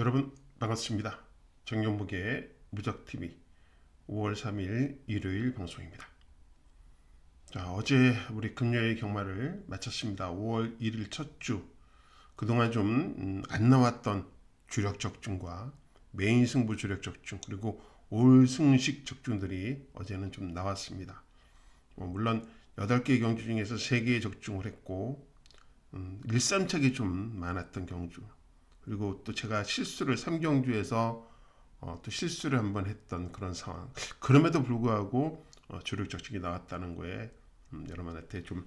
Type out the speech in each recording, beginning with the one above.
여러분 반갑습니다. 정용복의 무적TV 5월 3일 일요일 방송입니다. 자, 어제 우리 금요일 경마를 마쳤습니다. 5월 1일 첫 주 그동안 좀 안 나왔던 주력 적중과 메인 승부 주력 적중 그리고 올 승식 적중들이 어제는 좀 나왔습니다. 물론 8개 경주 중에서 3개의 적중을 했고 일삼척이 좀 많았던 경주, 그리고 또 제가 실수를 3경주에서 또 실수를 한번 했던 그런 상황. 그럼에도 불구하고 주력 적중이 나왔다는 거에 여러분한테 좀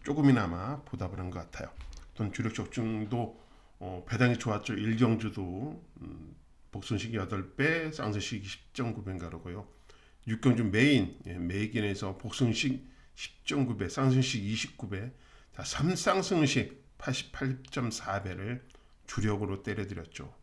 조금이나마 보답을 한 것 같아요. 또 주력 적중도 배당이 좋았죠. 1경주도 복순식이 8배, 쌍순식이 10.9배인가 그러고요. 6경주 메인, 메이긴에서 복순식 10.9배, 쌍순식 29배, 자, 3쌍승식 88.4배를 주력으로 때려드렸죠.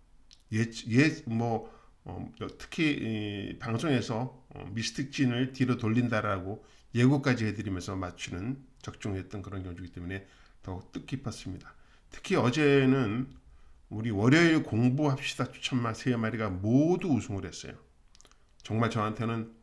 특히 방송에서 미스틱진을 뒤로 돌린다라고 예고까지 해드리면서 맞추는 적중했던 그런 경주이기 때문에 더욱 뜻깊었습니다. 특히 어제는 우리 월요일 공부합시다 추천마 3마리가 모두 우승을 했어요. 정말 저한테는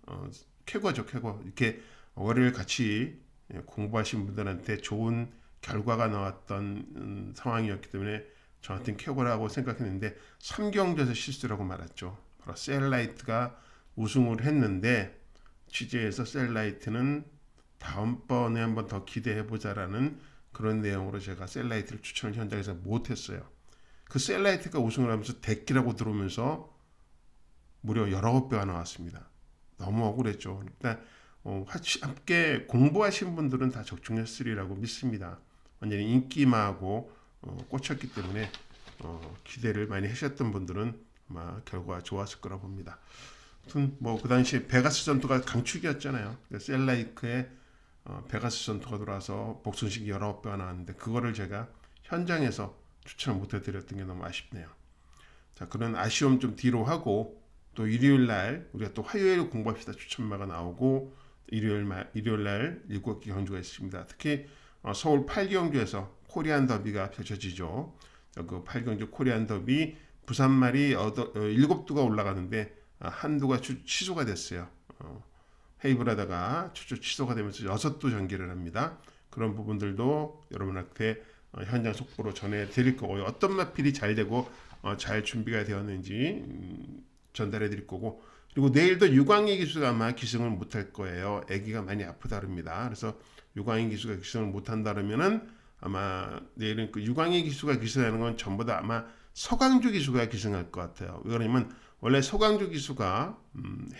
쾌거죠, 쾌거. 이렇게 월요일 같이 공부하신 분들한테 좋은 결과가 나왔던 상황이었기 때문에 저한테는 쾌거라고 생각했는데 3경주에서 실수라고 말했죠. 바로 셀라이트가 우승을 했는데 취재에서 셀라이트는 다음번에 한번 더 기대해보자라는 그런 내용으로 제가 셀라이트를 추천을 현장에서 못했어요. 그 셀라이트가 우승을 하면서 데끼라고 들어오면서 무려 19배가 나왔습니다. 너무 억울했죠. 일단 함께 공부하신 분들은 다 적중했으리라고 믿습니다. 완전히 인기마하고 꽂혔기 때문에 기대를 많이 하셨던 분들은 아마 결과가 좋았을 거라 봅니다. 아무튼 그 당시 베가스 전투가 강축이었잖아요. 셀라이크의 베가스 전투가 들어와서 복순식이 19배가 나왔는데 그거를 제가 현장에서 추천을 못 해드렸던 게 너무 아쉽네요. 자, 그런 아쉬움 좀 뒤로 하고 또 일요일 날 우리가 또 화요일 공부합시다 추천마가 나오고 일요일 날 7개 경주가 있습니다. 특히 서울 8경주에서 코리안 더비가 펼쳐지죠. 그 8경주 코리안 더비 부산말이 7두가 올라가는데 한두가 취소가 됐어요. 헤이브라다가 취소가 되면서 6두 전개를 합니다. 그런 부분들도 여러분한테 현장 속보로 전해드릴 거고요. 어떤 마필이 잘 되고 잘 준비가 되었는지 전달해 드릴 거고, 그리고 내일도 유광희 기수가 아마 기승을 못할 거예요. 아기가 많이 아프다 그럽니다. 그래서 유광희 기수가 기승을 못한다 그러면은 아마 내일은 그 유광희 기수가 기승하는 건 전부 다 아마 서강주 기수가 기승할 것 같아요. 왜냐면 원래 서강주 기수가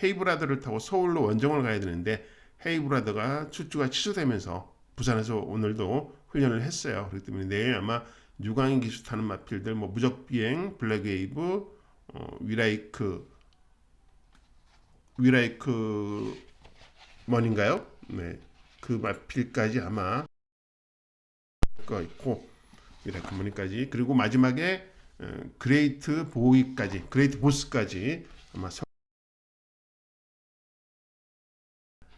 헤이브라더를 타고 서울로 원정을 가야 되는데 헤이브라더가 출주가 취소되면서 부산에서 오늘도 훈련을 했어요. 그렇기 때문에 내일 아마 유광희 기수 타는 마필들 무적비행, 블랙웨이브, 위라이크 먼인가요? 네, 그 마필까지 아마 거 있고 위라이크 먼인까지, 그리고 마지막에 그레이트 보이까지, 그레이트 보스까지 아마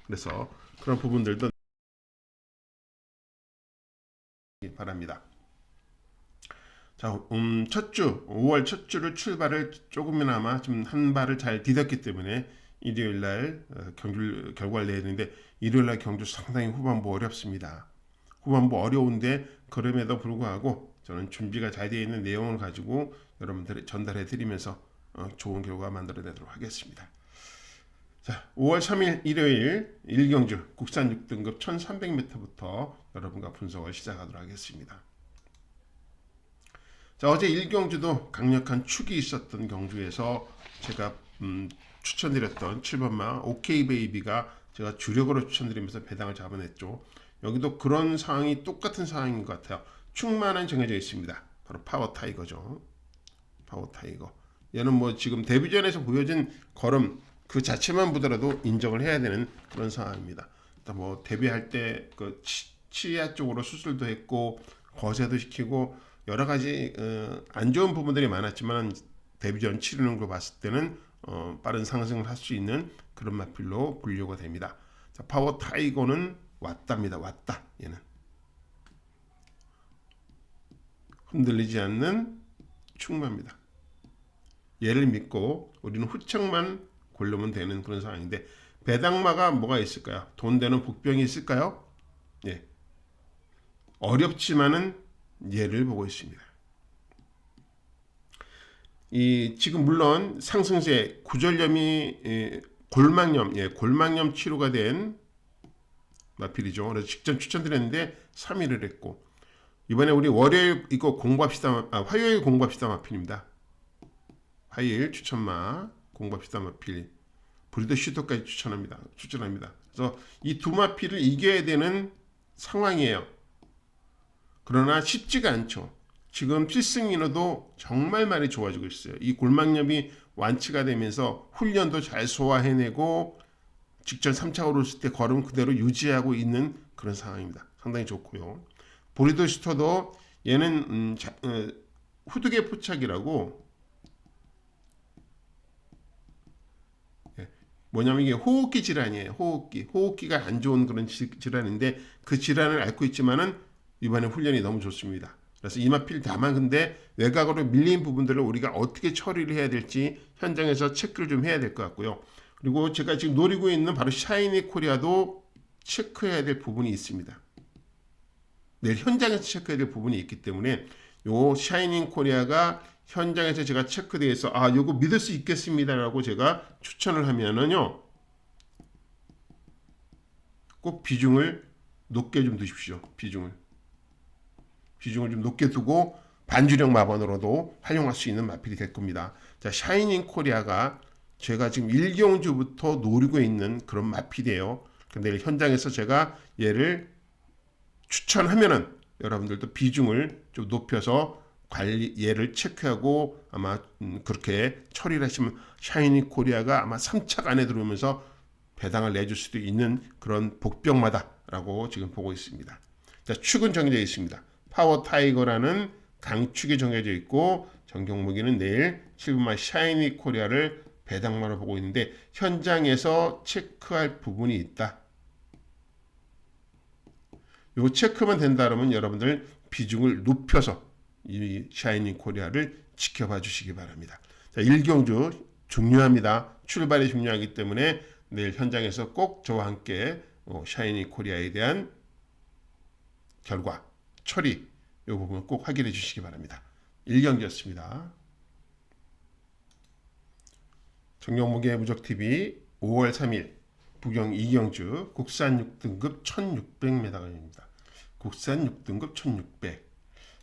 그래서 그런 부분들도 바랍니다. 자, 첫 주, 5월 첫 주를 출발을 조금이나마 좀 한 발을 잘 디뎠기 때문에 일요일 날 경주 결과를 내야 되는데 일요일 날 경주 상당히 후반부 어렵습니다. 후반부 어려운데 그럼에도 불구하고 저는 준비가 잘 되어 있는 내용을 가지고 여러분들에 전달해 드리면서 좋은 결과 만들어내도록 하겠습니다. 자, 5월 3일 일요일 1경주 국산 6등급 1300m부터 여러분과 분석을 시작하도록 하겠습니다. 자, 어제 1경주도 강력한 축이 있었던 경주에서 제가 추천드렸던 7번마 OK 베이비가 제가 주력으로 추천드리면서 배당을 잡아냈죠. 여기도 그런 상황이 똑같은 상황인 것 같아요. 축만은 정해져 있습니다. 바로 파워 타이거죠. 파워 타이거. 얘는 지금 데뷔전에서 보여진 걸음 그 자체만 보더라도 인정을 해야 되는 그런 상황입니다. 일단 데뷔할 때 그 치아 쪽으로 수술도 했고 거세도 시키고 여러 가지 안 좋은 부분들이 많았지만 데뷔전 치르는 걸 봤을 때는 빠른 상승을 할 수 있는 그런 마필로 분류가 됩니다. 자, 파워 타이거는 왔답니다. 왔다. 얘는 흔들리지 않는 축마입니다. 얘를 믿고 우리는 후측만 고르면 되는 그런 상황인데, 배당마가 뭐가 있을까요? 돈 되는 복병이 있을까요? 예. 어렵지만은 얘를 보고 있습니다. 이 지금 물론 상승세 구절염이 골막염 치료가 된 마필이죠. 그래서 직전 추천드렸는데 3위를 했고, 이번에 우리 월요일 이거 공부합시다. 화요일 공부합시다 마필입니다. 화요일 추천마 공부합시다 마필. 브리더 슈터까지 추천합니다. 그래서 이 두 마필을 이겨야 되는 상황이에요. 그러나 쉽지가 않죠. 지금 필승인어도 정말 많이 좋아지고 있어요. 이 골막염이 완치가 되면서 훈련도 잘 소화해내고 직전 3차 오르실 때 걸음 그대로 유지하고 있는 그런 상황입니다. 상당히 좋고요. 보리더 슈터도 얘는 후두개 포착이라고, 뭐냐면 이게 호흡기 질환이에요. 호흡기가 안 좋은 그런 질환인데 그 질환을 앓고 있지만은 이번에 훈련이 너무 좋습니다. 그래서 이마필 다만 근데 외곽으로 밀린 부분들을 우리가 어떻게 처리를 해야 될지 현장에서 체크를 좀 해야 될 것 같고요. 그리고 제가 지금 노리고 있는 바로 샤이니 코리아도 체크해야 될 부분이 있습니다. 내일 현장에서 체크해야 될 부분이 있기 때문에 요 샤이닝 코리아가 현장에서 제가 체크돼서 요거 믿을 수 있겠습니다라고 제가 추천을 하면은요, 꼭 비중을 높게 좀 두십시오. 비중을 좀 높게 두고 반주력 마번으로도 활용할 수 있는 마필이 될 겁니다. 자, 샤이닝 코리아가 제가 지금 일경주부터 노리고 있는 그런 마필이에요. 근데 현장에서 제가 얘를 추천하면은 여러분들도 비중을 좀 높여서 얘를 체크하고 아마 그렇게 처리를 하시면 샤이니 코리아가 아마 3착 안에 들어오면서 배당을 내줄 수도 있는 그런 복병마다라고 지금 보고 있습니다. 자, 축은 정해져 있습니다. 파워 타이거라는 강축이 정해져 있고, 정경무기는 내일 7분만 샤이니 코리아를 배당마로 보고 있는데 현장에서 체크할 부분이 있다. 요 체크만 된다 그러면 여러분들 비중을 높여서 이 샤이니 코리아를 지켜봐 주시기 바랍니다. 자, 일경주 중요합니다. 출발이 중요하기 때문에 내일 현장에서 꼭 저와 함께 샤이니 코리아에 대한 결과, 처리 이 부분 꼭 확인해 주시기 바랍니다. 일경주였습니다. 정경무게 무적TV 5월 3일 부경 이경주 국산 6등급 1600m입니다. 국산 6등급 1600.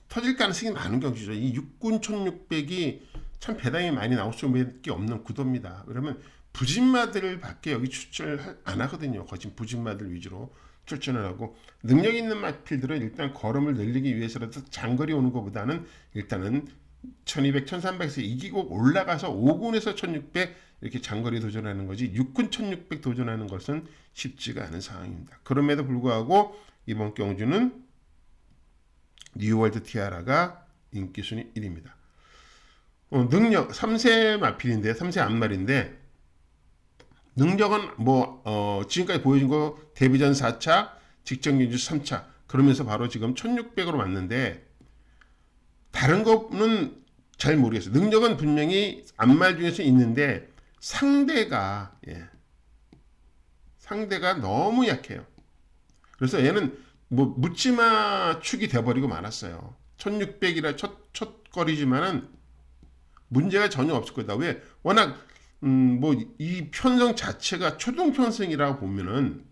터질 가능성이 많은 경주죠. 이 육군 1600이 참 배당이 많이 나올 수밖에 없는 구도입니다. 그러면 부진마들 밖에 여기 출전을 안 하거든요. 거진 부진마들 위주로 출전을 하고, 능력 있는 마필들은 일단 걸음을 늘리기 위해서라도 장거리 오는 것보다는 일단은 1200, 1300에서 이기고 올라가서 5군에서 1600 이렇게 장거리 도전하는 거지, 육군 1600 도전하는 것은 쉽지가 않은 상황입니다. 그럼에도 불구하고 이번 경주는 뉴월드 티아라가 인기순위 1위입니다. 능력 3세 마필인데 3세 앞말인데, 능력은 지금까지 보여준 거 데뷔전 4차, 직전 경주 3차, 그러면서 바로 지금 1600으로 왔는데 다른 거는 잘 모르겠어요. 능력은 분명히 앞말 중에서 있는데 상대가 너무 약해요. 그래서 얘는 묻지마 축이 돼버리고 말았어요. 1600이라 첫 거리지만은 문제가 전혀 없을 거다. 왜? 워낙 이 편성 자체가 초등 편성이라고 보면은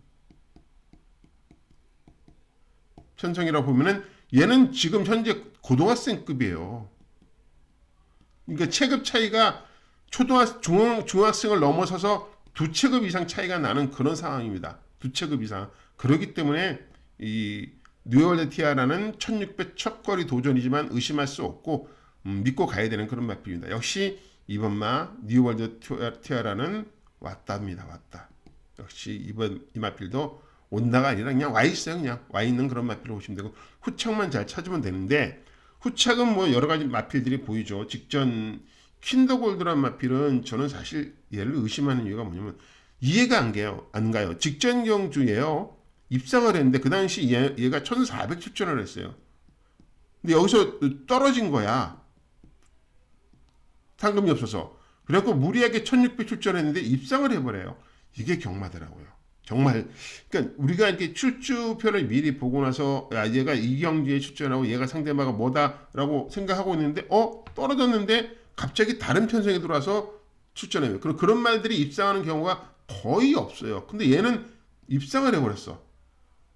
얘는 지금 현재 고등학생급이에요. 그러니까 체급 차이가 중학생을 넘어서서 2체급 이상 차이가 나는 그런 상황입니다. 2체급 이상. 그렇기 때문에 이 뉴월드 티아라는 1600 첫거리 도전이지만 의심할 수 없고 믿고 가야 되는 그런 마필입니다. 역시 이번마 뉴월드 티아라는 왔답니다. 왔다. 역시 이번 이 마필도 온다가 아니라 그냥 와 있어요. 그냥 와 있는 그런 마필을 보시면 되고, 후착만 잘 찾으면 되는데, 후착은 여러 가지 마필들이 보이죠. 직전 킨더골드란 마필은 저는 사실 얘를 의심하는 이유가 뭐냐면 이해가 안 가요. 직전 경주에요. 입상을 했는데 그 당시 얘가 1400 출전을 했어요. 근데 여기서 떨어진 거야. 상금이 없어서. 그래갖고 무리하게 1600 출전했는데 입상을 해버려요. 이게 경마더라고요. 정말 그러니까 우리가 이렇게 출주표를 미리 보고 나서 야, 얘가 이 경기에 출전하고 얘가 상대마가 뭐다라고 생각하고 있는데 떨어졌는데 갑자기 다른 편성에 들어와서 출전해요. 그런 말들이 입상하는 경우가 거의 없어요. 근데 얘는 입상을 해버렸어.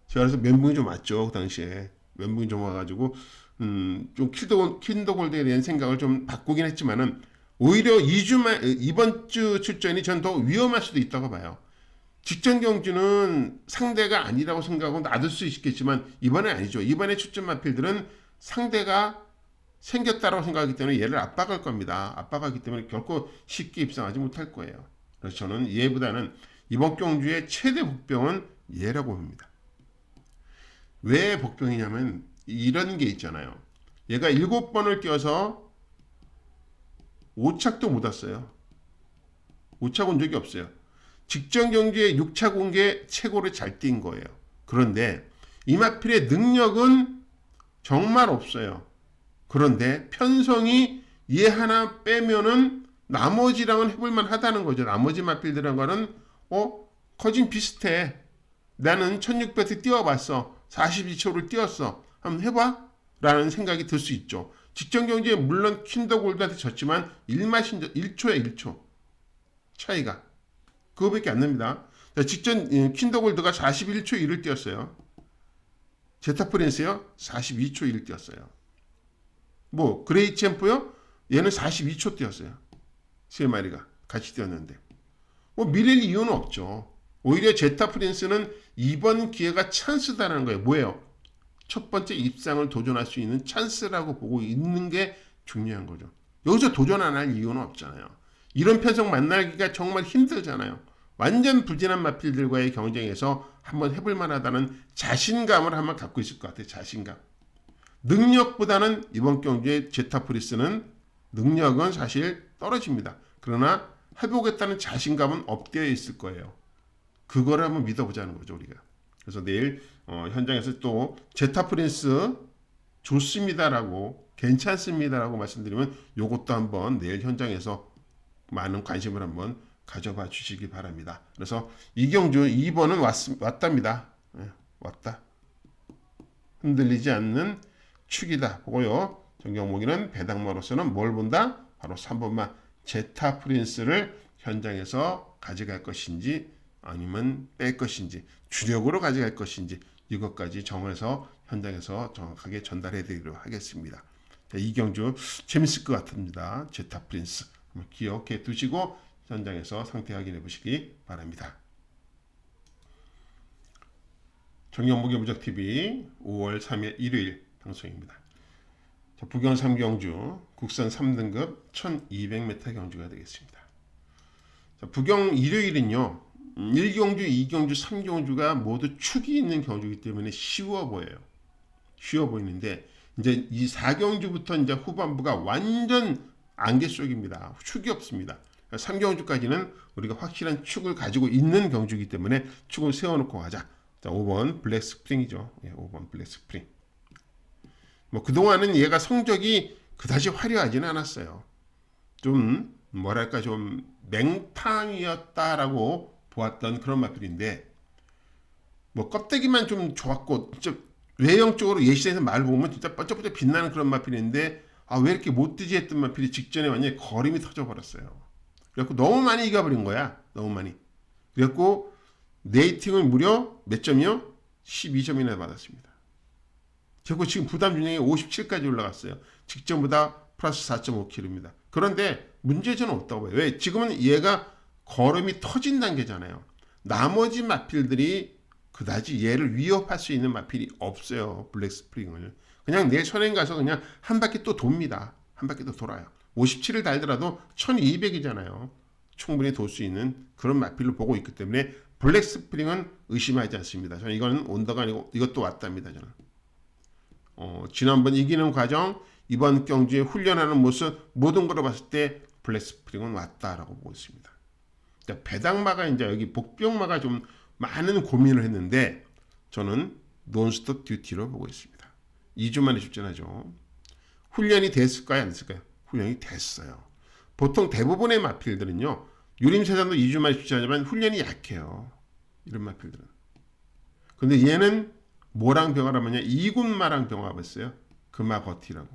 제가 그래서 멘붕이 좀 왔죠. 그 당시에 멘붕이 좀 와가지고 좀 킨더골드에 대한 생각을 좀 바꾸긴 했지만은 오히려 2주만 이번 주 출전이 전 더 위험할 수도 있다고 봐요. 직전 경주는 상대가 아니라고 생각하고 놔둘 수 있겠지만 이번엔 아니죠. 이번에 출전 마필들은 상대가 생겼다라고 생각하기 때문에 얘를 압박할 겁니다. 압박하기 때문에 결코 쉽게 입상하지 못할 거예요. 그래서 저는 얘보다는 이번 경주의 최대 복병은 얘라고 봅니다. 왜 복병이냐면 이런 게 있잖아요. 얘가 7번을 뛰어서 5착도 못 왔어요. 5착 온 적이 없어요. 직전 경기에 6차 공개 최고를 잘 뛴 거예요. 그런데 이마필의 능력은 정말 없어요. 그런데 편성이 얘 하나 빼면은 나머지랑은 해볼만 하다는 거죠. 나머지 마필들한 거는 거진 비슷해. 나는 1600에 뛰어봤어. 42초를 뛰었어. 한번 해봐. 라는 생각이 들 수 있죠. 직전 경기에 물론 킨더골드한테 졌지만 1초에 1초 차이가 그거밖에 안 납니다. 직전 킨더골드가 41초 1을 뛰었어요. 제타프린스요 42초 1을 뛰었어요. 뭐 그레이 챔프요 얘는 42초 뛰었어요. 세 마리가 같이 뛰었는데 뭐 밀릴 이유는 없죠. 오히려 제타프린스는 이번 기회가 찬스다라는 거예요. 뭐예요? 첫 번째 입상을 도전할 수 있는 찬스라고 보고 있는 게 중요한 거죠. 여기서 도전 안 할 이유는 없잖아요. 이런 편성 만나기가 정말 힘들잖아요. 완전 불진한 마필들과의 경쟁에서 한번 해볼 만하다는 자신감을 한번 갖고 있을 것 같아요. 자신감. 능력보다는 이번 경기의 제타프리스는 능력은 사실 떨어집니다. 그러나 해보겠다는 자신감은 업되어 있을 거예요. 그걸 한번 믿어보자는 거죠, 우리가. 그래서 내일 현장에서 또 제타프린스 좋습니다라고 괜찮습니다라고 말씀드리면 요것도 한번 내일 현장에서 많은 관심을 한번 가져봐 주시기 바랍니다. 그래서 이경주 2번은 왔답니다. 왔다. 흔들리지 않는 축이다 보고요. 정경목이는 배당마로서는 뭘 본다? 바로 3번만 제타프린스를 현장에서 가져갈 것인지 아니면 뺄 것인지 주력으로 가져갈 것인지 이것까지 정해서 현장에서 정확하게 전달해 드리도록 하겠습니다. 자, 이경주 재밌을 것 같습니다. 제타프린스 기억해 두시고 현장에서 상태 확인해 보시기 바랍니다. 정경목의 무적TV 5월 3일 일요일 방송입니다. 자, 부경 3경주 국산 3등급 1200m 경주가 되겠습니다. 자, 부경 일요일은요 1경주, 2경주, 3경주가 모두 축이 있는 경주이기 때문에 쉬워 보여요. 쉬워 보이는데 이제 이 4경주부터 이제 후반부가 완전 안개 속입니다. 축이 없습니다. 3경주까지는 우리가 확실한 축을 가지고 있는 경주이기 때문에 축을 세워놓고 가자. 자, 5번 블랙 스프링이죠. 5번 블랙 스프링. 뭐 그동안은 얘가 성적이 그다지 화려하지는 않았어요. 좀 뭐랄까 좀 맹탕이었다라고 보았던 그런 마필인데 뭐 껍데기만 좀 좋았고 진짜 외형적으로 예시에서 말 보면 진짜 번쩍번쩍 빛나는 그런 마필인데 왜 이렇게 못 뛰지 했던 마필이 직전에 완전히 거림이 터져버렸어요. 그래갖고 너무 많이 이겨버린 거야. 너무 많이. 그래갖고 레이팅을 무려 몇 점이요? 12점이나 받았습니다. 결국 지금 부담 준영이 57까지 올라갔어요. 직전보다 플러스 4.5kg입니다. 그런데 문제점은 없다고 봐요. 왜? 지금은 얘가 걸음이 터진 단계잖아요. 나머지 마필들이 그다지 얘를 위협할 수 있는 마필이 없어요. 블랙 스프링을. 그냥 내 선행 가서 그냥 한 바퀴 또 돕니다. 한 바퀴 또 돌아요. 57을 달더라도 1200이잖아요. 충분히 돌 수 있는 그런 마필을 보고 있기 때문에 블랙 스프링은 의심하지 않습니다. 저는 이거는 온더가 아니고 이것도 왔답니다. 저는. 지난번 이기는 과정, 이번 경주에 훈련하는 모습 모든 걸 봤을 때 블랙 스프링은 왔다라고 보고 있습니다. 배당마가 이제 여기 복병마가 좀 많은 고민을 했는데 저는 논스톱 듀티로 보고 있습니다. 2주 만에 출전하죠. 훈련이 됐을까요? 안 됐을까요? 훈련이 됐어요. 보통 대부분의 마필들은요. 유림세상도 2주 만에 출시하지만 훈련이 약해요. 이런 마필들은. 근데 얘는 뭐랑 병합을 하냐? 이군마랑 병합을 했어요. 금화거티라고.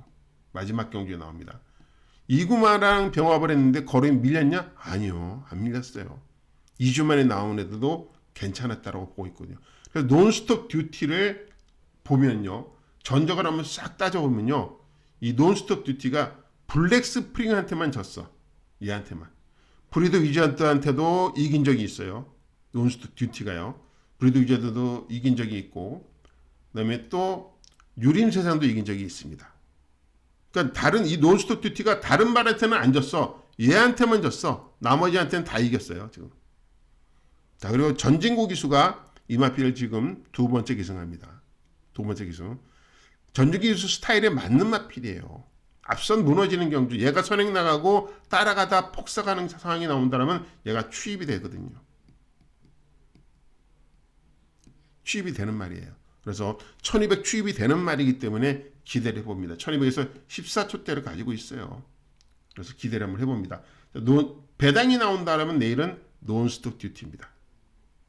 마지막 경주에 나옵니다. 이구마랑 병합을 했는데 걸음이 밀렸냐? 아니요. 안 밀렸어요. 2주 만에 나온 애들도 괜찮았다고 보고 있거든요. 그래서 논스톱 듀티를 보면요. 전적을 한번 싹 따져보면요. 이 논스톱 듀티가 블랙 스프링한테만 졌어. 얘한테만. 브리드 위저드한테도 이긴 적이 있어요. 논스톱 듀티가요. 브리드 위저드도 이긴 적이 있고 그다음에 또 유림세상도 이긴 적이 있습니다. 그러니까 다른 이 논스톱 듀티가 다른 말한테는 안 졌어. 얘한테만 졌어. 나머지한테는 다 이겼어요. 지금. 자, 그리고 전진구 기수가 이마피를 지금 두 번째 기승합니다. 두 번째 기승. 전진구 기수 스타일에 맞는 마필이에요. 앞선 무너지는 경주. 얘가 선행 나가고 따라가다 폭삭하는 상황이 나온다면 얘가 추입이 되거든요. 추입이 되는 말이에요. 그래서 1200 추입이 되는 말이기 때문에 기대를 해봅니다. 1200에서 14초대를 가지고 있어요. 그래서 기대를 한번 해봅니다. 배당이 나온다면 내일은 논스톱 듀티입니다.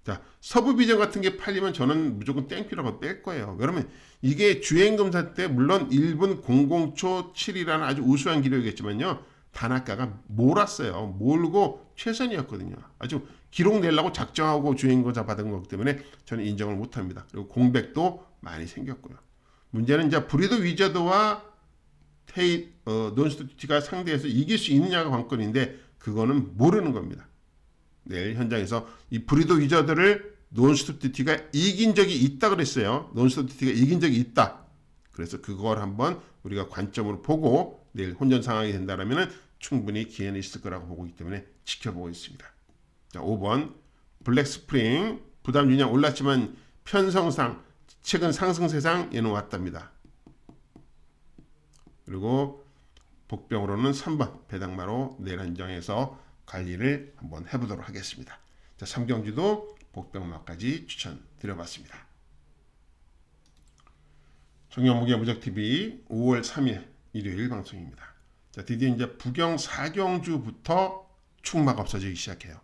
자, 서부비전 같은 게 팔리면 저는 무조건 땡큐라고 뺄 거예요. 왜냐면 이게 주행검사 때 물론 1분 00초 7이라는 아주 우수한 기록이겠지만요. 단아까가 몰았어요. 몰고 최선이었거든요. 아주 기록 내려고 작정하고 주행검사 받은 거기 때문에 저는 인정을 못합니다. 그리고 공백도 많이 생겼고요. 문제는 이제 브리드 위저드와 논스톱 듀티가 상대해서 이길 수 있느냐가 관건인데 그거는 모르는 겁니다. 내일 현장에서 이 브리드 위저드를 논스톱 듀티가 이긴 적이 있다 그랬어요. 논스톱 듀티가 이긴 적이 있다. 그래서 그걸 한번 우리가 관점으로 보고 내일 혼전 상황이 된다면 충분히 기회는 있을 거라고 보고 있기 때문에 지켜보고 있습니다. 자, 5번 블랙 스프링 부담 유냥 올랐지만 편성상 최근 상승세상 얘는 왔답니다. 그리고 복병으로는 3번 배당마로 내일 현장에서 관리를 한번 해보도록 하겠습니다. 자, 3경주도 복병마까지 추천드려봤습니다. 정영무의 무적TV 5월 3일 일요일 방송입니다. 자, 드디어 이제 부경 4경주부터 축마가 없어지기 시작해요.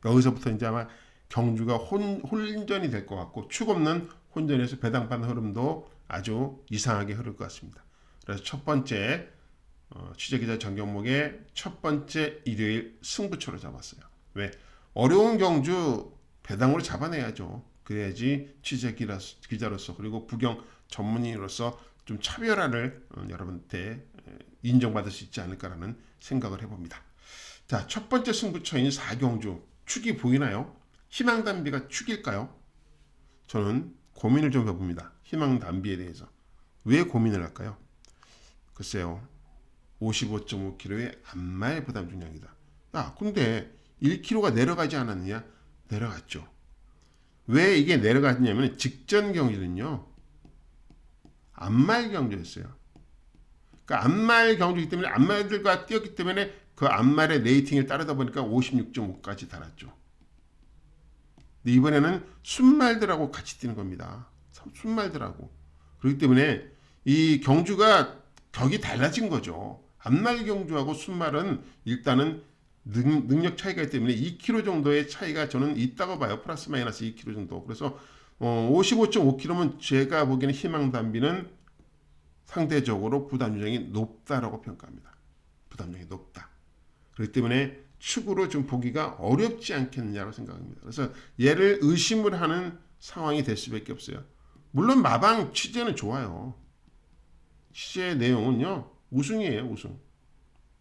여기서부터 이제 아마 경주가 혼전이 될 것 같고 축 없는 혼전에서 배당받는 흐름도 아주 이상하게 흐를 것 같습니다. 그래서 첫 번째 취재기자 정경목의 첫 번째 일요일 승부처로 잡았어요. 왜? 어려운 경주 배당으로 잡아내야죠. 그래야지 취재기자로서 그리고 부경 전문인으로서 좀 차별화를 여러분한테 인정받을 수 있지 않을까라는 생각을 해봅니다. 자, 첫 번째 승부처인 4경주 축이 보이나요? 희망담비가 축일까요? 저는 고민을 좀 해봅니다. 희망담비에 대해서. 왜 고민을 할까요? 글쎄요. 55.5kg의 안마의 부담 중량이다. 야, 근데 1kg가 내려가지 않았느냐? 내려갔죠. 왜 이게 내려갔냐면 직전 경주는요. 안말 경주였어요. 그러니까 안말 경주이기 때문에 안말들과 뛰었기 때문에 그 안말의 레이팅을 따르다 보니까 56.5까지 달았죠. 근데 이번에는 순말들하고 같이 뛰는 겁니다. 순말들하고. 그렇기 때문에 이 경주가 격이 달라진 거죠. 안말 경주하고 순말은 일단은 능력 차이가 있기 때문에 2kg 정도의 차이가 저는 있다고 봐요. 플러스 마이너스 2kg 정도. 그래서 55.5kg면 제가 보기에는 희망담비는 상대적으로 부담량이 높다라고 평가합니다. 부담량이 높다. 그렇기 때문에 축으로 좀 보기가 어렵지 않겠느냐고 생각합니다. 그래서 얘를 의심을 하는 상황이 될 수밖에 없어요. 물론 마방 취재는 좋아요. 취재 내용은요. 우승이에요. 우승.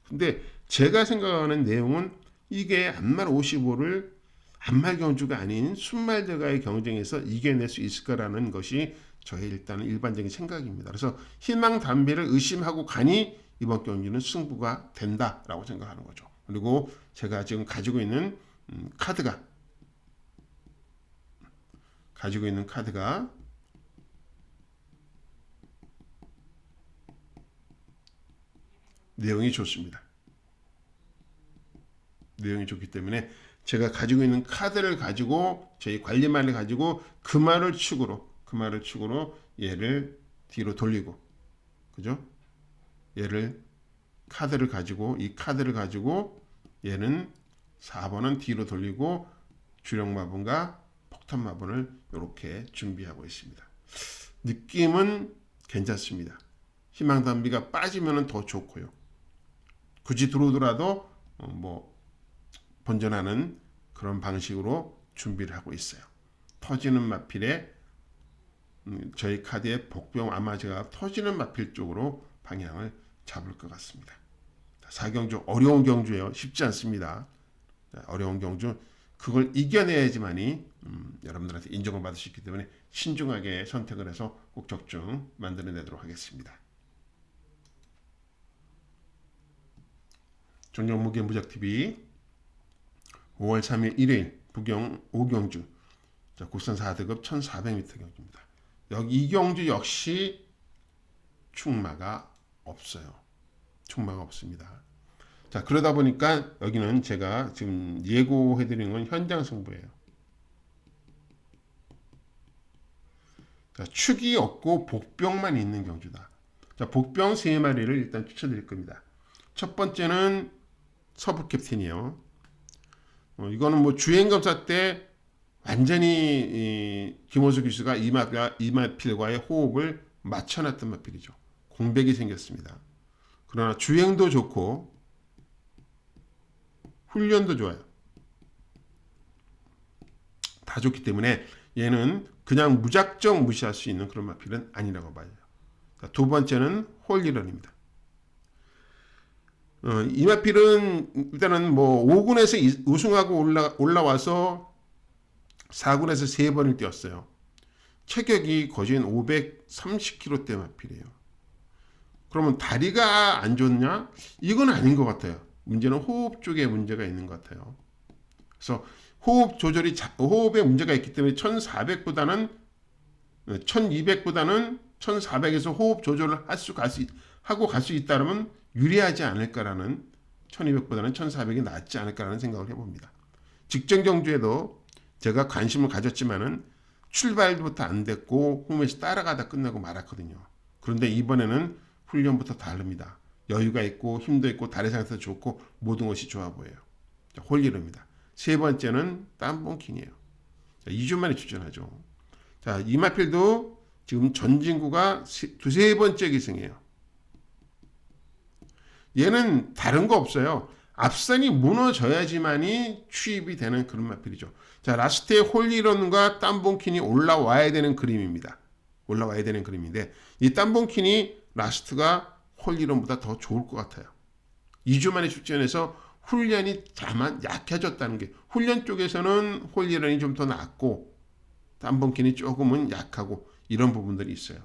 근데 제가 생각하는 내용은 이게 안말 55를 안말 경주가 아닌 순말들과의 경쟁에서 이겨낼 수 있을까라는 것이 저의 일단은 일반적인 생각입니다. 그래서 희망 담비를 의심하고 가니 이번 경기는 승부가 된다라고 생각하는 거죠. 그리고 제가 지금 가지고 있는 카드가 내용이 좋습니다. 내용이 좋기 때문에 제가 가지고 있는 카드를 가지고 저희 관리말을 가지고 그 말을 축으로 얘를 뒤로 돌리고 그죠? 얘를 이 카드를 가지고 얘는 4번은 뒤로 돌리고 주력 마분과 폭탄 마분을 이렇게 준비하고 있습니다. 느낌은 괜찮습니다. 희망 단비가 빠지면 더 좋고요. 굳이 들어오더라도 뭐 본전하는 그런 방식으로 준비를 하고 있어요. 터지는 마필에 저희 카드의 복병 아마 제가 터지는 마필 쪽으로 방향을 잡을 것 같습니다. 4경주 어려운 경주예요. 쉽지 않습니다. 어려운 경주 그걸 이겨내야지만이 여러분들한테 인정을 받을 수 있기 때문에 신중하게 선택을 해서 꼭 적중 만들어내도록 하겠습니다. 정영무게 무적TV 5월 3일 일요일 부경 5경주 국산 4등급 1400m 경주입니다. 여기 이 경주 역시 충마가 없어요. 충마가 없습니다. 자, 그러다 보니까 여기는 제가 지금 예고해드리는 건 현장 승부예요. 자, 축이 없고 복병만 있는 경주다. 자, 복병 3마리를 일단 추천드릴 겁니다. 첫 번째는 서부 캡틴이요. 이거는 뭐 주행검사 때 완전히 김호수 기수가 이마필과의 호흡을 맞춰놨던 마필이죠. 공백이 생겼습니다. 그러나 주행도 좋고 훈련도 좋아요. 다 좋기 때문에 얘는 그냥 무작정 무시할 수 있는 그런 마필은 아니라고 봐요. 두 번째는 홀리런입니다. 이 마필은 일단은 뭐 5군에서 우승하고 올라와서 4군에서 3번을 뛰었어요. 체격이 거진 530kg대 마필이에요. 그러면 다리가 안 좋냐? 이건 아닌 것 같아요. 문제는 호흡 쪽에 문제가 있는 것 같아요. 그래서 호흡에 문제가 있기 때문에 1400보다는 1200보다는 1400에서 호흡 조절을 하고 갈 수 있다면 유리하지 않을까라는 1200보다는 1400이 낫지 않을까라는 생각을 해봅니다. 직전 경주에도 제가 관심을 가졌지만은 출발부터 안 됐고 홈에서 따라가다 끝나고 말았거든요. 그런데 이번에는 훈련부터 다릅니다. 여유가 있고 힘도 있고 다리 상태도 좋고 모든 것이 좋아 보여요. 홀리릅니다. 세 번째는 땀봉킨이에요. 2주 만에 출전하죠. 자, 이마필도 지금 전진구가 두세 번째 기승이에요. 얘는 다른 거 없어요. 앞선이 무너져야지만이 취입이 되는 그런 마필이죠. 자, 라스트에 홀리런과 땀봉킨이 올라와야 되는 그림입니다. 올라와야 되는 그림인데 이 땀봉킨이 라스트가 홀리런보다 더 좋을 것 같아요. 2주 만에 출전해서 훈련이 다만 약해졌다는 게 훈련 쪽에서는 홀리런이 좀 더 낫고 땀봉킨이 조금은 약하고 이런 부분들이 있어요.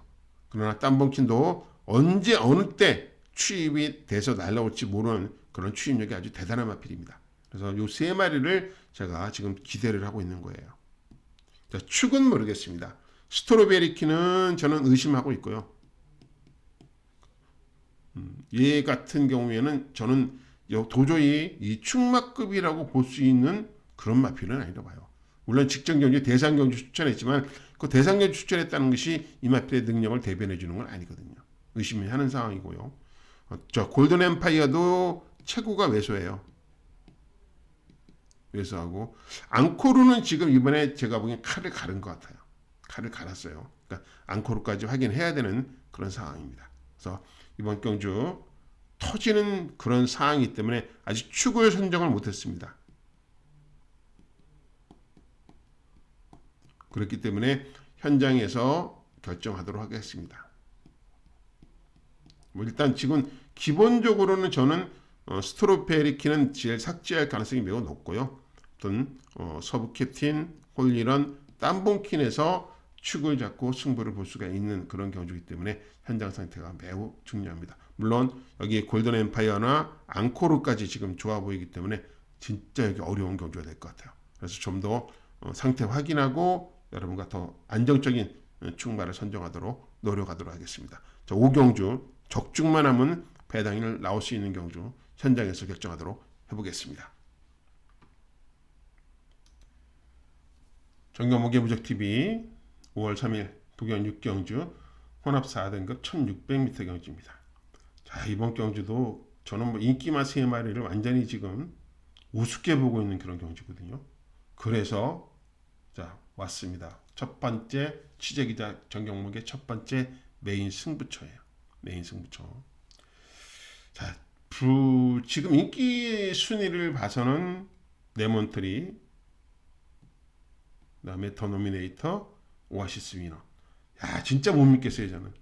그러나 땀봉킨도 언제 어느 때 취입이 돼서 날아올지 모르는 그런 취입력이 아주 대단한 마필입니다. 그래서 요 세 마리를 제가 지금 기대를 하고 있는 거예요. 자, 축은 모르겠습니다. 스트로베리키는 저는 의심하고 있고요. 얘 같은 경우에는 저는 도저히 이 축마급이라고 볼 수 있는 그런 마필은 아니라고 봐요. 물론 직전 경주 대상 경주 추천했지만 그 대상 경주 추천했다는 것이 이 마필의 능력을 대변해 주는 건 아니거든요. 의심이 하는 상황이고요. 저 골든 엠파이어도 체구가 왜소해요. 왜소하고 앙코르는 지금 이번에 제가 보기엔 칼을 가른 것 같아요. 칼을 갈았어요. 그러니까 앙코르까지 확인해야 되는 그런 상황입니다. 그래서 이번 경주 터지는 그런 상황이기 때문에 아직 축을 선정을 못했습니다. 그렇기 때문에 현장에서 결정하도록 하겠습니다. 뭐 일단 지금 기본적으로는 저는 스트로페리키는 제일 삭제할 가능성이 매우 높고요. 어떤 서브 캡틴, 홀리런, 땀봉킨에서 축을 잡고 승부를 볼 수가 있는 그런 경주이기 때문에 현장 상태가 매우 중요합니다. 물론 여기 골든 엠파이어나 앙코르까지 지금 좋아 보이기 때문에 진짜 여기 어려운 경주가 될 것 같아요. 그래서 좀 더 상태 확인하고 여러분과 더 안정적인 축마를 선정하도록 노력하도록 하겠습니다. 자, 5경주 적중만 하면 배당일 나올 수 있는 경주 현장에서 결정하도록 해보겠습니다. 정경목의 무적TV 5월 3일 부경 6경주 혼합 4등급 1600m 경주입니다. 자, 이번 경주도 저는 뭐 인기마 세 마리를 완전히 지금 우습게 보고 있는 그런 경지거든요. 그래서 자 왔습니다. 첫 번째 취재기자 정경목의 첫 번째 메인 승부처예요. 메인 승부처. 자, 지금 인기 순위를 봐서는 레몬트리, 그다음에 더 노미네이터, 오아시스 위너. 야, 진짜 못 믿겠어요, 저는.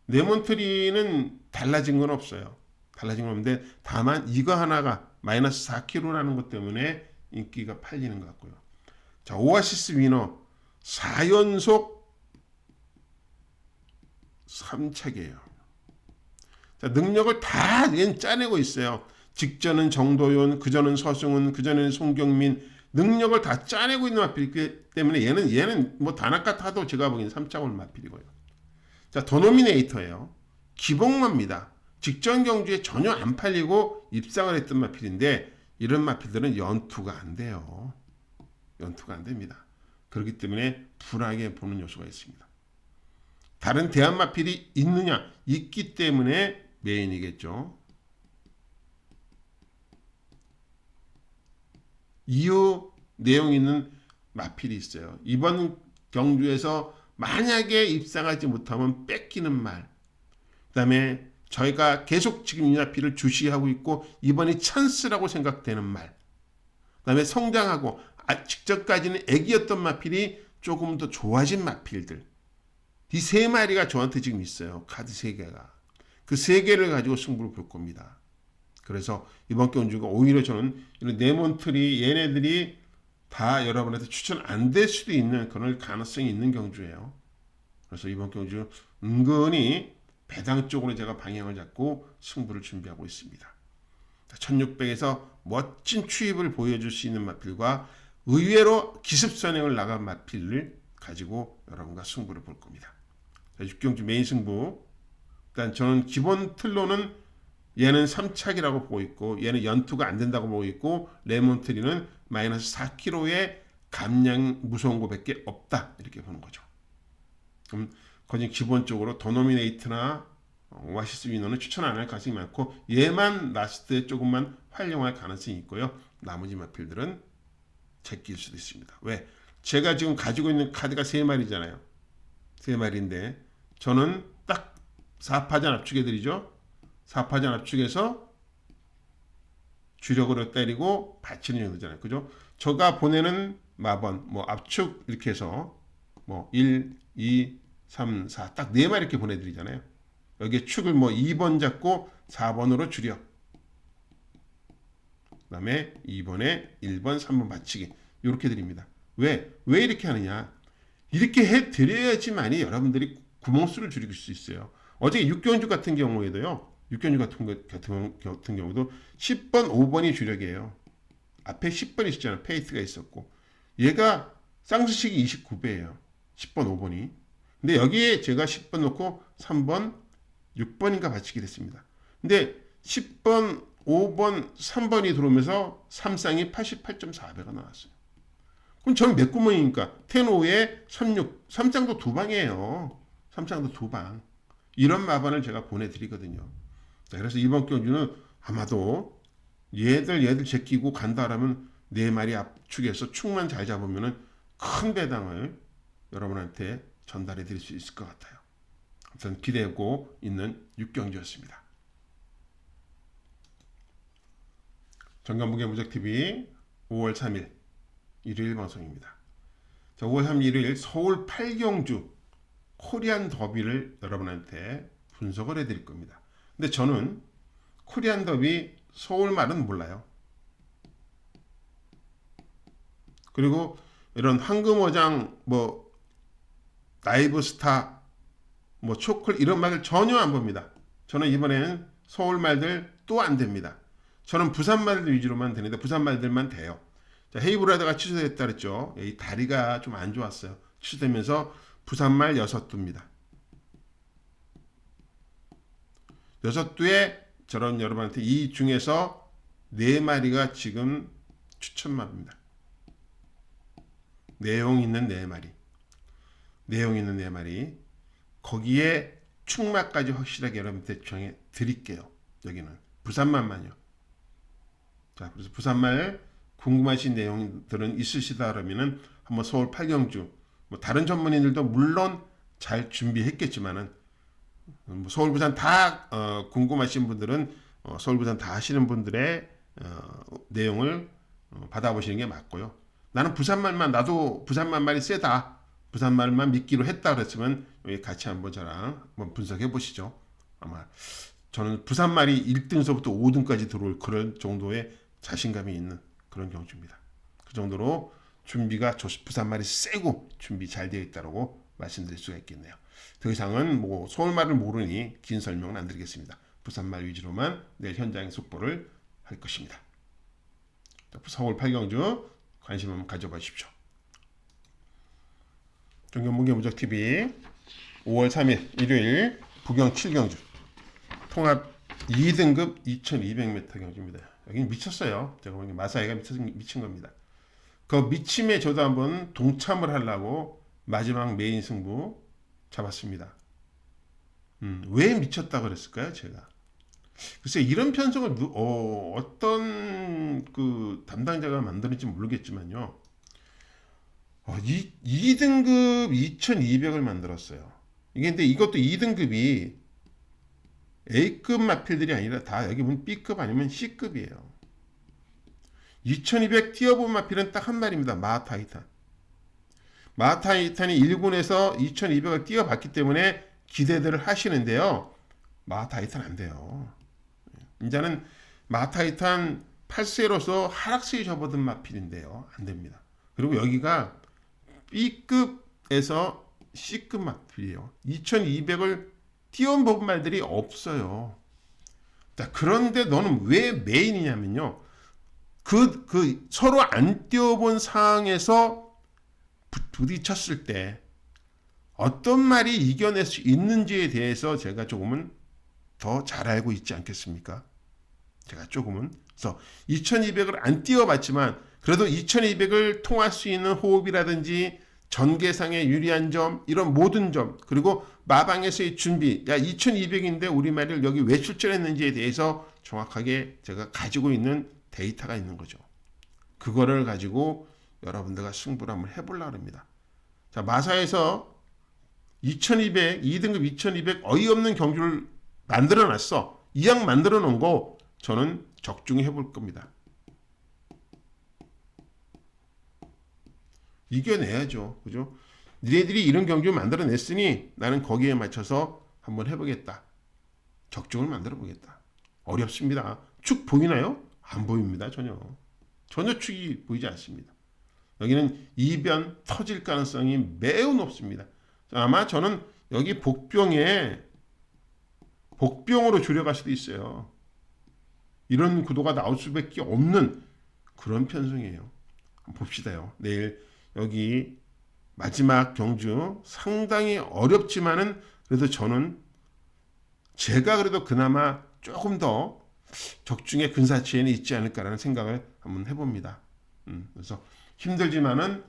레몬트리는 달라진 건 없어요. 달라진 건 없는데 다만 이거 하나가 마이너스 4kg라는 것 때문에 인기가 팔리는 것 같고요. 자, 오아시스 위너 4연속 3착이에요. 자, 능력을 다 짜내고 있어요. 직전은 정도윤, 그전은 서승훈, 그전에는 송경민, 능력을 다 짜내고 있는 마필이기 때문에 얘는 뭐 단아까 타도 제가 보기엔 3차원 마필이고요. 자, 더 노미네이터예요. 기복마입니다. 직전 경주에 전혀 안 팔리고 입상을 했던 마필인데 이런 마필들은 연투가 안 돼요. 연투가 안 됩니다. 그렇기 때문에 불안하게 보는 요소가 있습니다. 다른 대안 마필이 있느냐? 있기 때문에 메인이겠죠. 이후 내용 있는 마필이 있어요. 이번 경주에서 만약에 입상하지 못하면 뺏기는 말. 그다음에 저희가 계속 지금 이 마필을 주시하고 있고 이번이 찬스라고 생각되는 말. 그다음에 성장하고 직전까지는 애기였던 마필이 조금 더 좋아진 마필들. 이 세 마리가 저한테 지금 있어요. 카드 세 개가. 그 세 개를 가지고 승부를 볼 겁니다. 그래서 이번 경주가 오히려 저는 이런 네몬트리 얘네들이 다 여러분한테 추천 안 될 수도 있는 그런 가능성이 있는 경주예요. 그래서 이번 경주 은근히 배당 쪽으로 제가 방향을 잡고 승부를 준비하고 있습니다. 1600에서 멋진 추입을 보여줄 수 있는 마필과 의외로 기습선행을 나간 마필을 가지고 여러분과 승부를 볼 겁니다. 6경주 메인 승부. 일단 저는 기본 틀로는 얘는 3착이라고 보고 있고 얘는 연투가 안 된다고 보고 있고 레몬트리는 마이너스 4kg의 감량 무서운 거밖에 없다 이렇게 보는 거죠. 그럼 거진 기본적으로 더 노미네이트나 오아시스 위너는 추천 안 할 가능성이 많고 얘만 라스트에 조금만 활용할 가능성이 있고요. 나머지 마필들은 제낄 수도 있습니다. 왜? 제가 지금 가지고 있는 카드가 3마리잖아요. 3마리인데 저는 딱 4파전 압축해드리죠. 4파전 압축해서 주력으로 때리고 받치는 정도잖아요. 그죠? 제가 보내는 마번, 뭐 압축 이렇게 해서 뭐 1, 2, 3, 4 딱 4마리 이렇게 보내드리잖아요. 여기에 축을 뭐 2번 잡고 4번으로 주력. 그 다음에 2번에 1번, 3번 받치기. 이렇게 드립니다. 왜 이렇게 하느냐? 이렇게 해드려야지만이 여러분들이 구멍수를 줄일 수 있어요. 어제 6경주 같은 경우에도요. 6경주 같은 경우도 10번, 5번이 주력이에요. 앞에 10번이 있었잖아요. 페이트가 있었고. 얘가 쌍수식이 29배예요. 10번, 5번이. 근데 여기에 제가 10번 놓고 3번, 6번인가 받치게 됐습니다. 근데 10번, 5번, 3번이 들어오면서 3쌍이 88.4배가 나왔어요. 그럼 저는 몇 구멍이니까 10-5에 36, 3쌍도 2방이에요. 3쌍도 2방. 이런 마반을 제가 보내드리거든요. 그래서 이번 경주는 아마도 얘들 제끼고 간다라면 4마리 압축해서 축만 잘 잡으면 큰 배당을 여러분한테 전달해 드릴 수 있을 것 같아요. 아무튼 기대하고 있는 6경주였습니다. 정관복의 무적TV 5월 3일 일요일 방송입니다. 자, 5월 3일 일요일 서울 8경주 코리안 더비를 여러분한테 분석을 해드릴 겁니다. 근데 저는 코리안 더비 서울 말은 몰라요. 그리고 이런 황금어장, 뭐 라이브 스타, 뭐 초콜 이런 말들 전혀 안 봅니다. 저는 이번에는 서울 말들 또 안 됩니다. 저는 부산 말들 위주로만 되는데 부산 말들만 돼요. 자, 헤이브라드가 취소됐다 그랬죠. 이 다리가 좀 안 좋았어요. 취소되면서 부산말 6두입니다. 6두에 저런 여러분한테 이 중에서 4마리가 지금 추천마입니다. 내용 있는 4마리. 내용 있는 4마리. 거기에 축마까지 확실하게 여러분한테 정해 드릴게요. 여기는 부산말만요. 자, 그래서 부산말 궁금하신 내용들은 있으시다 그러면은 한번 서울 8경주 뭐 다른 전문인들도 물론 잘 준비했겠지만은 뭐 서울 부산 다 궁금하신 분들은 서울 부산 다 하시는 분들의 내용을 받아보시는 게 맞고요. 나는 부산말만 나도 부산말이 세다. 부산말만 믿기로 했다 그랬으면 여기 같이 한번 저랑 한번 분석해 보시죠. 아마 저는 부산말이 1등서부터 5등까지 들어올 그런 정도의 자신감이 있는 그런 경주입니다. 그 정도로 준비가 부산말이 세고 준비 잘 되어 있다고 말씀드릴 수가 있겠네요. 더 이상은 뭐 서울말을 모르니 긴 설명은 안 드리겠습니다. 부산말 위주로만 내일 현장 속보를 할 것입니다. 서울 8경주 관심 한번 가져봐 주십시오. 정경문계무적TV 5월 3일 일요일 부경 7경주 통합 2등급 2200m 경주입니다. 여기는 미쳤어요. 제가 보기엔 마사이가 미친 겁니다. 그 미침에 저도 한번 동참을 하려고 마지막 메인 승부 잡았습니다. 왜 미쳤다 그랬을까요, 제가? 글쎄 이런 편성을 어떤 그 담당자가 만드는지 모르겠지만요. 2등급 2200을 만들었어요. 이게 근데 이것도 2등급이 A급 마필들이 아니라 다 여기 보면 B급 아니면 C급이에요. 2200 뛰어본 마필은 딱 한 마리입니다. 마하타이탄. 마하타이탄이 1군에서 2200을 뛰어봤기 때문에 기대들을 하시는데요. 마하타이탄 안 돼요. 이제는 마하타이탄 8세로서 하락세에 접어든 마필인데요. 안 됩니다. 그리고 여기가 B급에서 C급 마필이에요. 2200을 띄워본 말들이 없어요. 자, 그런데 너는 왜 메인이냐면요. 서로 안 띄워본 상황에서 부딪혔을 때 어떤 말이 이겨낼 수 있는지에 대해서 제가 조금은 더 잘 알고 있지 않겠습니까? 제가 조금은. 그래서 2200을 안 띄워봤지만 그래도 2200을 통할 수 있는 호흡이라든지 전개상의 유리한 점, 이런 모든 점, 그리고 마방에서의 준비, 2200인데 우리말을 여기 왜 출전했는지에 대해서 정확하게 제가 가지고 있는 데이터가 있는 거죠. 그거를 가지고 여러분들과 승부를 한번 해보려고 합니다. 자, 마사에서 2200, 2등급 2200 어이없는 경주를 만들어 놨어. 이왕 만들어 놓은 거 저는 적중해 해볼 겁니다. 이겨내야죠. 그죠? 니네들이 이런 경주 만들어 냈으니 나는 거기에 맞춰서 한번 해보겠다. 적중을 만들어 보겠다. 어렵습니다. 축 보이나요? 안 보입니다. 전혀 축이 보이지 않습니다. 여기는 이변 터질 가능성이 매우 높습니다. 아마 저는 여기 복병으로 줄여갈 수도 있어요. 이런 구도가 나올 수밖에 없는 그런 편성이에요. 한번 봅시다요. 내일 여기 마지막 경주 상당히 어렵지만은 그래도 저는 제가 그래도 그나마 조금 더 적중의 근사치에는 있지 않을까라는 생각을 한번 해봅니다. 그래서 힘들지만은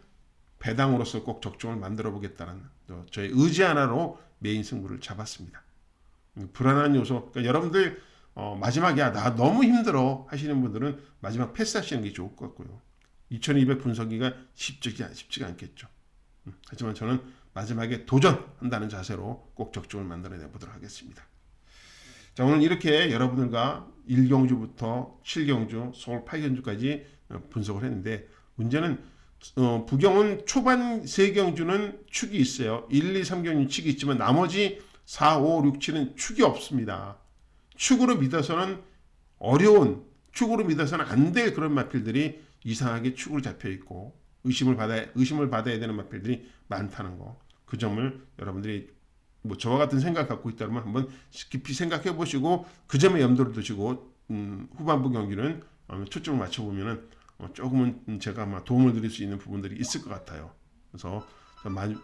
배당으로서 꼭 적중을 만들어 보겠다는 저의 의지 하나로 메인 승부를 잡았습니다. 불안한 요소, 그러니까 여러분들 마지막 나 너무 힘들어 하시는 분들은 마지막 패스하시는 게 좋을 것 같고요. 2200 분석이가 쉽지가 않겠죠. 하지만 저는 마지막에 도전한다는 자세로 꼭 적중을 만들어내 보도록 하겠습니다. 자, 오늘 이렇게 여러분들과 1경주부터 7경주, 서울 8경주까지 분석을 했는데 문제는 부경은 초반 3경주는 축이 있어요. 1, 2, 3경주 축이 있지만 나머지 4, 5, 6, 7은 축이 없습니다. 축으로 믿어서는 축으로 믿어서는 안 될 그런 마필들이 이상하게 축으로 잡혀 있고 의심을 받아야 되는 마필들이 많다는 거. 그 점을 여러분들이 뭐 저와 같은 생각 갖고 있다면 한번 깊이 생각해 보시고 그 점에 염두를 두시고 후반부 경기는 초점을 맞춰 보면은 조금은 제가 아마 도움을 드릴 수 있는 부분들이 있을 것 같아요. 그래서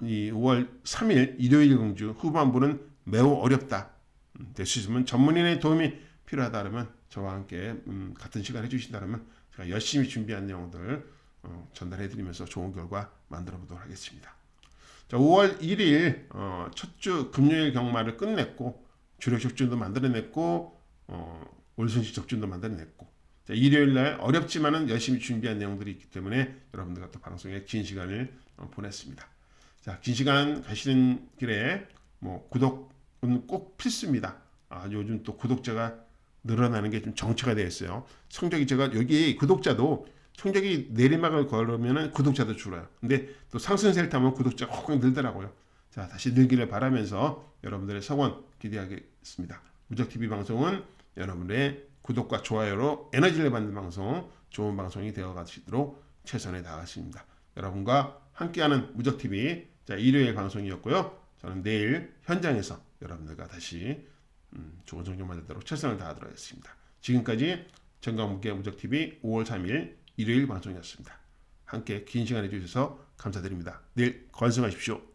이 5월 3일 일요일 경주 후반부는 매우 어렵다. 될 수 있으면 전문인의 도움이 필요하다면 저와 함께 같은 시간 해주신다면 제가 열심히 준비한 내용들 전달해드리면서 좋은 결과 만들어 보도록 하겠습니다. 자, 5월 1일 첫 주 금요일 경마를 끝냈고 주력 적중도 만들어냈고 올순시 적준도 만들어냈고, 자, 일요일 날 어렵지만은 열심히 준비한 내용들이 있기 때문에 여러분들과 또 방송에 긴 시간을 보냈습니다. 자, 긴 시간 가시는 길에 뭐 구독은 꼭 필수입니다. 요즘 또 구독자가 늘어나는 게 좀 정체가 되어 있어요. 성적이 제가 여기 구독자도 성적이 내리막을 걸으면 구독자도 줄어요. 근데 또 상승세를 타면 구독자가 확 늘더라고요. 자, 다시 늘기를 바라면서 여러분들의 성원 기대하겠습니다. 무적TV 방송은 여러분의 구독과 좋아요로 에너지를 받는 방송, 좋은 방송이 되어 가시도록 최선을 다하겠습니다. 여러분과 함께하는 무적TV, 자, 일요일 방송이었고요. 저는 내일 현장에서 여러분들과 다시 좋은 성적 만들도록 최선을 다하도록 하겠습니다. 지금까지 정강무의 무적TV 5월 3일 일요일 방송이었습니다. 함께 긴 시간 해주셔서 감사드립니다. 내일 건승하십시오.